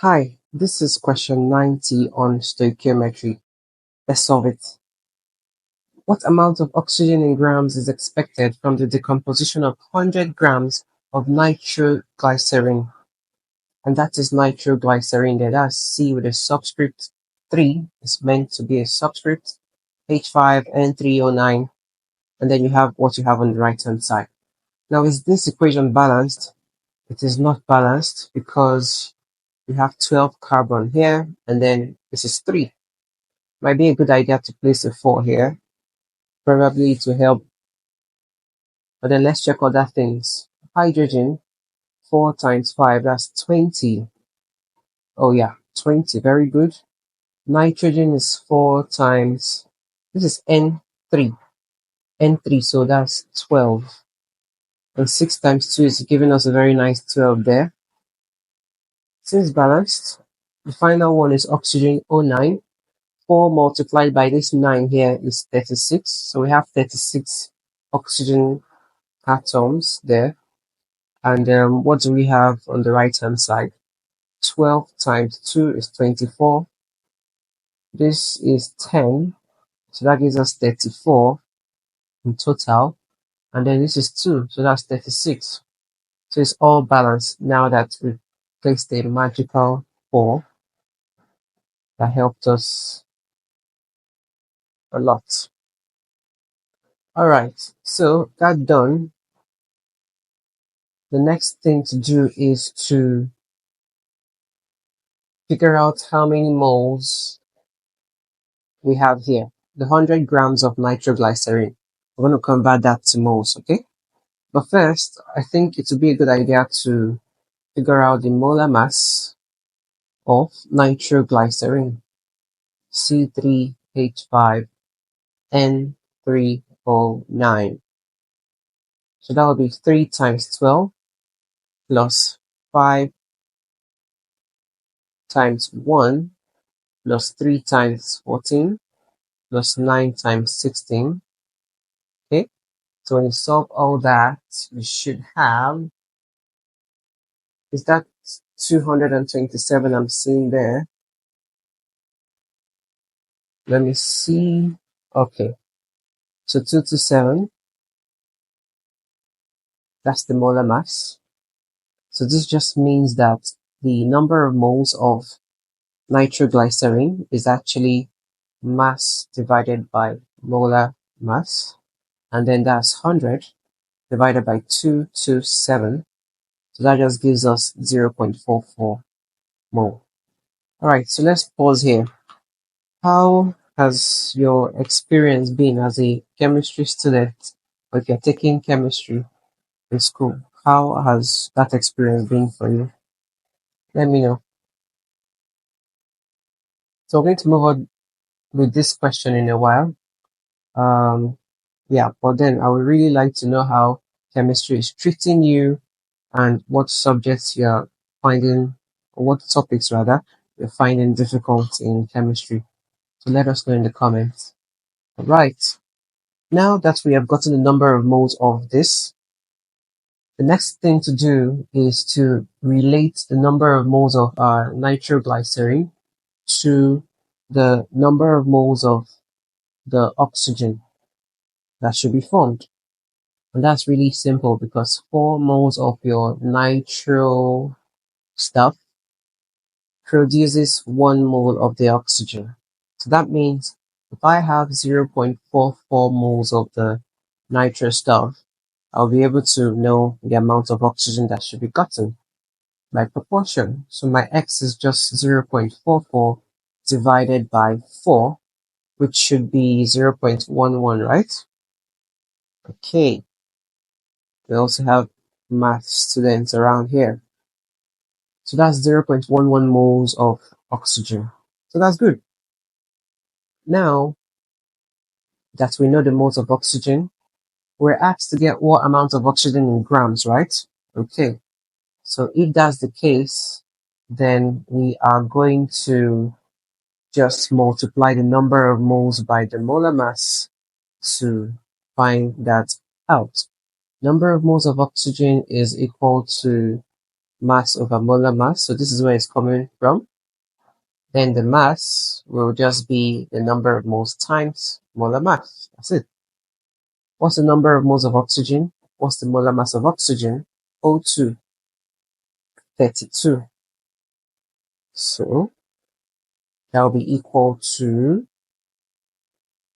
Hi, this is question 90 on stoichiometry. Let's solve it. What amount of oxygen in grams is expected from the decomposition of 100 grams of nitroglycerin? And that is nitroglycerin there. That's C with a subscript 3. It's meant to be a subscript H5N3O9. And then you have what you have on the right hand side. Now, is this equation balanced? It is not balanced because we have 12 carbon here, and then this is 3. Might be a good idea to place a 4 here. Probably to help. But then let's check other things. Hydrogen, 4 times 5, that's 20. Oh yeah, 20, very good. Nitrogen is 4 times, this is N3. N3, so that's 12. And 6 times 2 is giving us a very nice 12 there. Since balanced, the final one is oxygen, O9. 4 multiplied by this 9 here is 36. So we have 36 oxygen atoms there. And what do we have on the right hand side? 12 times 2 is 24. This is 10. So that gives us 34 in total. And then this is 2. So that's 36. So it's all balanced now that we've placed a magical 4 that helped us a lot. Alright, so that done. The next thing to do is to figure out how many moles we have here. The 100 grams of nitroglycerin. We're going to convert that to moles, okay? But first, I think it would be a good idea to figure out the molar mass of nitroglycerin. C3H5N3O9. So that will be 3 times 12 plus 5 times 1 plus 3 times 14 plus 9 times 16. Okay, so when you solve all that, you should have, is that 227 I'm seeing there? Let me see. Okay, so 227, that's the molar mass. So this just means that the number of moles of nitroglycerin is actually mass divided by molar mass. And then that's 100 divided by 227. So that just gives us 0.44 mole. Alright, so let's pause here. How has your experience been as a chemistry student, or if you're taking chemistry in school? How has that experience been for you? Let me know. So we're going to move on with this question in a while. Yeah, but then I would really like to know how chemistry is treating you and what subjects you're finding, or what topics rather, you're finding difficult in chemistry. So let us know in the comments. Right. Now that we have gotten the number of moles of this, the next thing to do is to relate the number of moles of our nitroglycerin to the number of moles of the oxygen that should be formed. And that's really simple because 4 moles of your nitro stuff produces 1 mole of the oxygen. So that means if I have 0.44 moles of the nitro stuff, I'll be able to know the amount of oxygen that should be gotten by proportion. So my x is just 0.44 divided by 4, which should be 0.11, right? Okay. We also have math students around here. So that's 0.11 moles of oxygen. So that's good. Now that we know the moles of oxygen, we're asked to get what amount of oxygen in grams, right? Okay. So if that's the case, then we are going to just multiply the number of moles by the molar mass to find that out. Number of moles of oxygen is equal to mass over molar mass. So this is where it's coming from. Then the mass will just be the number of moles times molar mass. That's it. What's the number of moles of oxygen? What's the molar mass of oxygen? O2, 32. So that will be equal to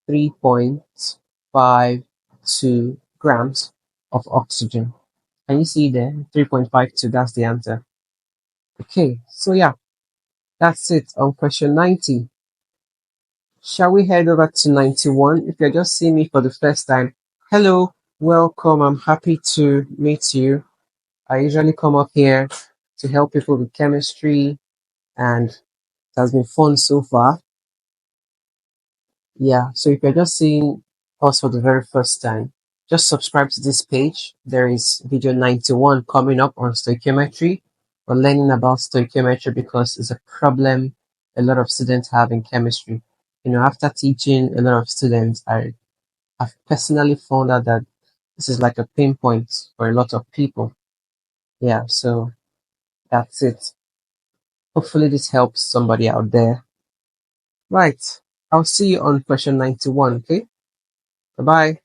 3.52 grams of oxygen. Can you see there? 3.52, that's the answer. Okay, so yeah, that's it on question 90. Shall we head over to 91? If you're just seeing me for the first time, hello, welcome. I'm happy to meet you. I usually come up here to help people with chemistry, and it has been fun so far. Yeah, so if you're just seeing us for the very first time, just subscribe to this page. There is video 91 coming up on stoichiometry. We're learning about stoichiometry because it's a problem a lot of students have in chemistry. After teaching a lot of students, I've personally found out that this is like a pain point for a lot of people. Yeah, so that's it. Hopefully this helps somebody out there. Right. I'll see you on question 91, okay? Bye-bye.